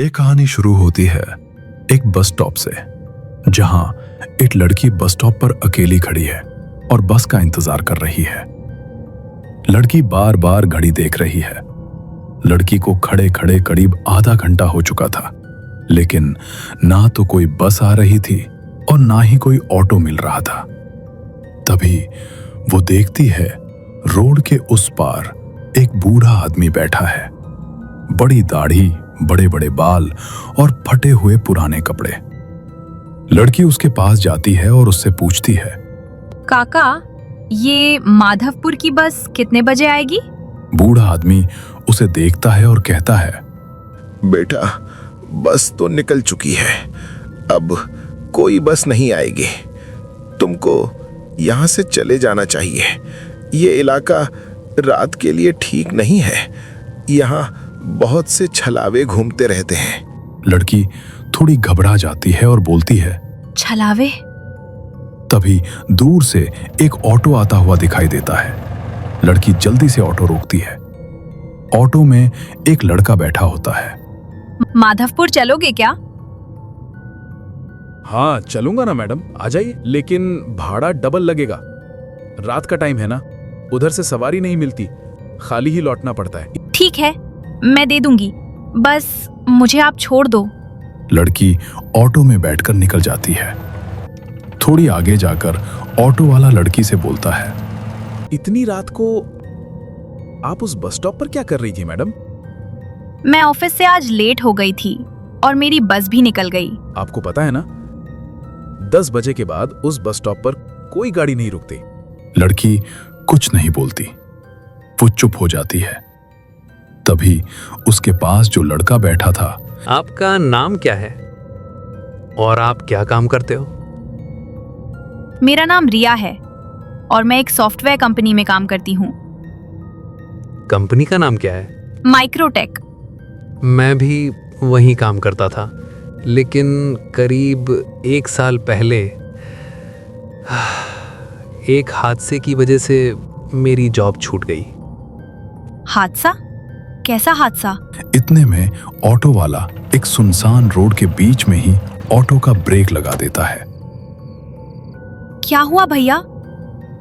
ये कहानी शुरू होती है एक बस स्टॉप से, जहां एक लड़की बस स्टॉप पर अकेली खड़ी है और बस का इंतजार कर रही है। लड़की बार बार घड़ी देख रही है। लड़की को खड़े खड़े करीब आधा घंटा हो चुका था, लेकिन ना तो कोई बस आ रही थी और ना ही कोई ऑटो मिल रहा था। तभी वो देखती है रोड के उस पार एक बूढ़ा आदमी बैठा है। बड़ी दाढ़ी, बड़े बड़े बाल और फटे हुए पुराने कपड़े। लड़की उसके पास जाती है और उससे पूछती है, काका, ये माधवपुर की बस कितने बजे आएगी? बूढ़ा आदमी उसे देखता है और कहता है, बेटा, बस तो निकल चुकी है, अब कोई बस नहीं आएगी। तुमको यहाँ से चले जाना चाहिए। ये इलाका रात के लिए ठीक नहीं है। यहाँ बहुत से छलावे घूमते रहते हैं। लड़की थोड़ी घबरा जाती है और बोलती है, छलावे? तभी दूर से एक ऑटो आता हुआ दिखाई देता है। लड़की जल्दी से ऑटो रोकती है। ऑटो में एक लड़का बैठा होता है। माधवपुर चलोगे क्या? हाँ चलूंगा ना मैडम, आ जाइए, लेकिन भाड़ा डबल लगेगा। रात का टाइम है ना, उधर से सवारी नहीं मिलती, खाली ही लौटना पड़ता है। ठीक है, मैं दे दूंगी, बस मुझे आप छोड़ दो। लड़की ऑटो में बैठकर निकल जाती है। थोड़ी आगे जाकर ऑटो वाला लड़की से बोलता है, इतनी रात को आप उस बस स्टॉप पर क्या कर रही थी मैडम? मैं ऑफिस से आज लेट हो गई थी और मेरी बस भी निकल गई। आपको पता है ना, 10 बजे के बाद उस बस स्टॉप पर कोई गाड़ी नहीं रुकती। लड़की कुछ नहीं बोलती, वो चुप हो जाती है। तभी उसके पास जो लड़का बैठा था, आपका नाम क्या है और आप क्या काम करते हो? मेरा नाम रिया है और मैं एक सॉफ्टवेयर कंपनी में काम करती हूँ। कंपनी का नाम क्या है? माइक्रोटेक। मैं भी वहीं काम करता था, लेकिन करीब 1 साल पहले एक हादसे की वजह से मेरी जॉब छूट गई। हादसा? कैसा हादसा? इतने में ऑटो वाला एक सुनसान रोड के बीच में ही ऑटो का ब्रेक लगा देता है। क्या हुआ भैया?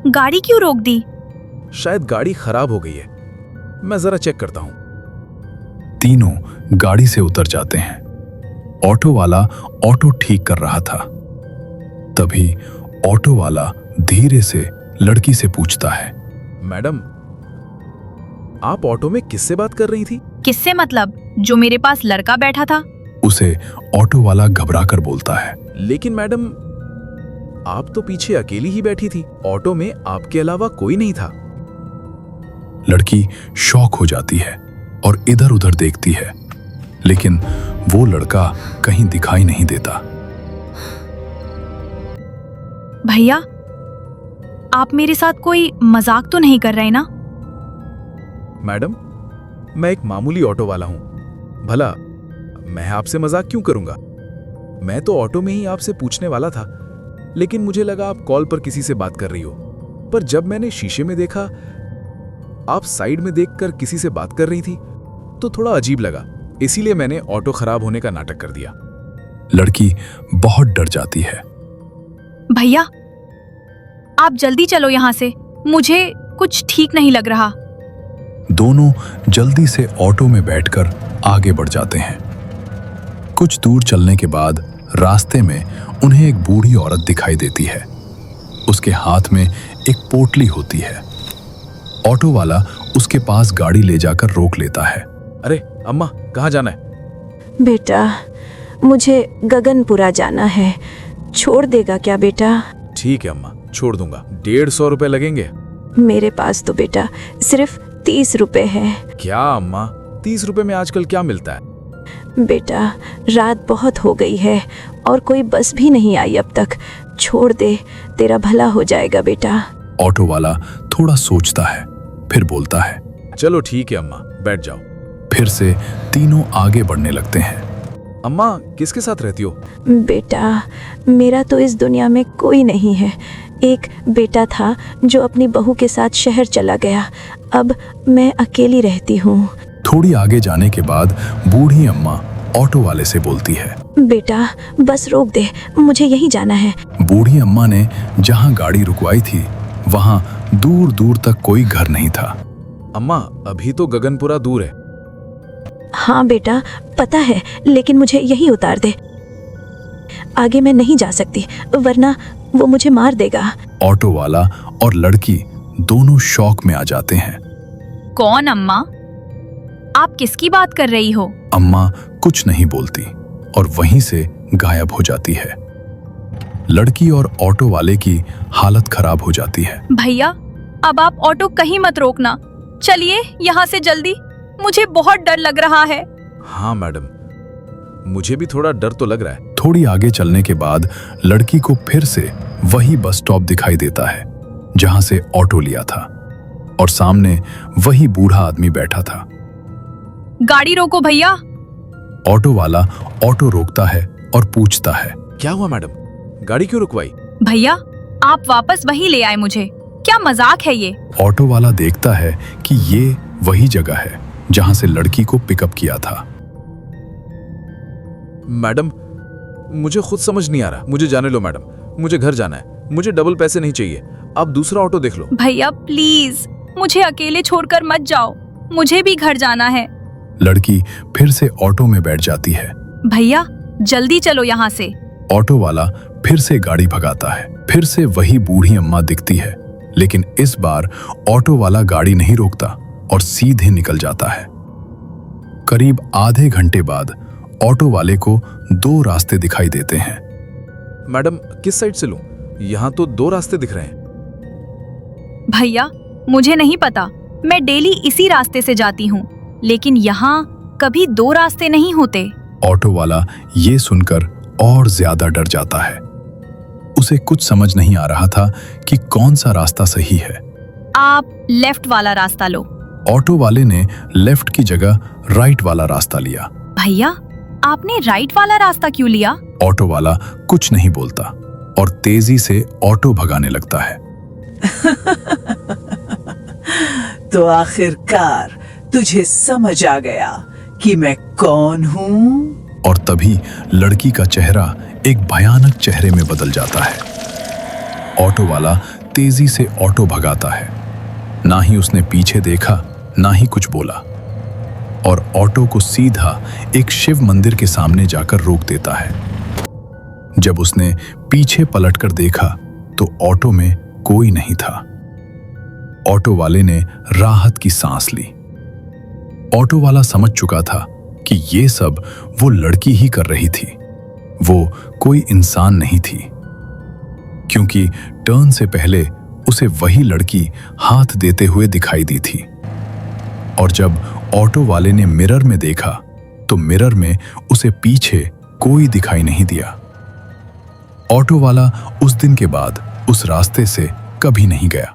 गाड़ी क्यों रोक दी? शायद गाड़ी खराब हो गई है, मैं जरा चेक करता हूँ। तीनों गाड़ी से उतर जाते हैं। ऑटो वाला ऑटो ठीक कर रहा था। तभी ऑटो वाला धीरे से लड़की से पूछता है, मैडम, आप ऑटो में किससे बात कर रही थी? किससे मतलब? जो मेरे पास लड़का बैठा था। उसे ऑटो वाला घबरा कर बोलता है, लेकिन मैडम, आप तो पीछे अकेली ही बैठी थी, ऑटो में आपके अलावा कोई नहीं था। लड़की शॉक हो जाती है और इधर उधर देखती है, लेकिन वो लड़का कहीं दिखाई नहीं देता। भैया, आप मेरे साथ कोई मजाक तो नहीं कर रहे ना? मैडम, मैं एक मामूली ऑटो वाला हूं, भला मैं आपसे मजाक क्यों करूंगा? मैं तो ऑटो में ही आपसे पूछने वाला था, लेकिन मुझे लगा आप कॉल पर किसी से बात कर रही हो। पर जब मैंने शीशे में देखा आप साइड में देखकर किसी से बात कर रही थी, तो थोड़ा अजीब लगा, इसीलिए मैंने ऑटो खराब होने का नाटक कर दिया। लड़की बहुत डर जाती है। भैया, आप जल्दी चलो यहाँ से, मुझे कुछ ठीक नहीं लग रहा। दोनों जल्दी से ऑटो में बैठकर आगे बढ़ जाते हैं। कुछ दूर चलने के बाद रास्ते में उन्हें एक बूढ़ी औरत दिखाई देती है। उसके हाथ में एक पोटली होती है। ऑटो वाला उसके पास गाड़ी ले जाकर रोक लेता है। अरे अम्मा, कहाँ जाना है? बेटा, मुझे गगनपुरा जाना है, छोड़ देगा क्या बेटा? ठीक है अम्मा, छोड़ दूंगा। 150 रुपए लगेंगे। मेरे पास तो बेटा सिर्फ 30 रुपए है। क्या अम्मा, 30 रुपए में आजकल क्या मिलता है? बेटा, रात बहुत हो गई है और कोई बस भी नहीं आई अब तक। छोड़ दे, तेरा भला हो जाएगा बेटा। ऑटो वाला थोड़ा सोचता है, फिर बोलता है, चलो ठीक है अम्मा, बैठ जाओ। फिर से तीनों आगे बढ़ने लगते हैं। अम्मा, किसके साथ रहती हो? बेटा, मेरा तो इस दुनिया में कोई नहीं है। एक बेटा था जो अपनी बहू के साथ शहर चला गया। अब मैं अकेली रहती हूँ। थोड़ी आगे जाने के बाद बूढ़ी अम्मा ऑटो वाले से बोलती है। बेटा बस रोक दे, मुझे यहीं जाना है। बूढ़ी अम्मा ने जहां गाड़ी रुकवाई थी वहां दूर दूर तक कोई घर नहीं था। अम्मा, अभी तो गगनपुरा दूर है। हाँ बेटा पता है, लेकिन मुझे यहीं उतार दे। आगे मैं नहीं जा सकती, वरना वो मुझे मार देगा। ऑटो वाला और लड़की दोनों शौक में आ जाते हैं। कौन अम्मा? आप किसकी बात कर रही हो? अम्मा कुछ नहीं बोलती और वहीं से गायब हो जाती है। लड़की और ऑटो वाले की हालत खराब हो जाती है। भैया अब आप ऑटो कहीं मत रोकना, चलिए यहाँ से जल्दी, मुझे बहुत डर लग रहा है। हाँ मैडम, मुझे भी थोड़ा डर तो लग रहा है। थोड़ी आगे चलने के बाद लड़की को फिर से वही बस स्टॉप दिखाई देता है जहां से ऑटो लिया था और सामने वही बूढ़ा आदमी बैठा था। गाड़ी रोको भैया। ऑटो वाला ऑटो रोकता है और पूछता है, क्या हुआ मैडम, गाड़ी क्यों रुकवाई? भैया आप वापस वहीं ले आए मुझे, क्या मजाक है ये? ऑटो वाला देखता है कि ये वही जगह है जहां से लड़की को पिकअप किया था। मैडम मुझे खुद समझ नहीं आ रहा, मुझे जाने लो मैडम, मुझे घर जाना है, मुझे डबल पैसे नहीं चाहिए, आप दूसरा ऑटो देख लो। भैया प्लीज मुझे अकेले छोड़कर मत जाओ, मुझे भी घर जाना है। लड़की फिर से ऑटो में बैठ जाती है। भैया जल्दी चलो यहाँ से। ऑटो वाला फिर से गाड़ी भगाता है। फिर से वही बूढ़ी अम्मा दिखती है, लेकिन इस बार ऑटो वाला गाड़ी नहीं रोकता और सीधे निकल जाता है। करीब आधे घंटे बाद ऑटो वाले को दो रास्ते दिखाई देते हैं। मैडम किस साइड से लूं? यहाँ तो दो रास्ते दिख रहे हैं। भैया मुझे नहीं पता, मैं डेली इसी रास्ते से जाती हूँ, लेकिन यहाँ कभी दो रास्ते नहीं होते। ऑटो वाला ये सुनकर और ज्यादा डर जाता है। उसे कुछ समझ नहीं आ रहा था कि कौन सा रास्ता सही है। आप लेफ्ट वाला रास्ता लो। ऑटो वाले ने लेफ्ट की जगह राइट वाला रास्ता लिया। भैया आपने राइट वाला रास्ता क्यों लिया? ऑटो वाला कुछ नहीं बोलता और तेजी से ऑटो भगाने लगता है। तो आखिरकार तुझे समझ आ गया कि मैं कौन हूँ? और तभी लड़की का चेहरा एक भयानक चेहरे में बदल जाता है। ऑटो वाला तेजी से ऑटो भगाता है। ना ही उसने पीछे देखा, ना ही कुछ बोला और ऑटो को सीधा एक शिव मंदिर के सामने जाकर रोक देता है। जब उसने पीछे पलटकर देखा तो ऑटो में कोई नहीं था। ऑटो वाले ने राहत की सांस ली। ऑटो वाला समझ चुका था कि ये सब वो लड़की ही कर रही थी, वो कोई इंसान नहीं थी, क्योंकि टर्न से पहले उसे वही लड़की हाथ देते हुए दिखाई दी थी। और जब ऑटो वाले ने मिरर में देखा तो मिरर में उसे पीछे कोई दिखाई नहीं दिया। ऑटो वाला उस दिन के बाद उस रास्ते से कभी नहीं गया।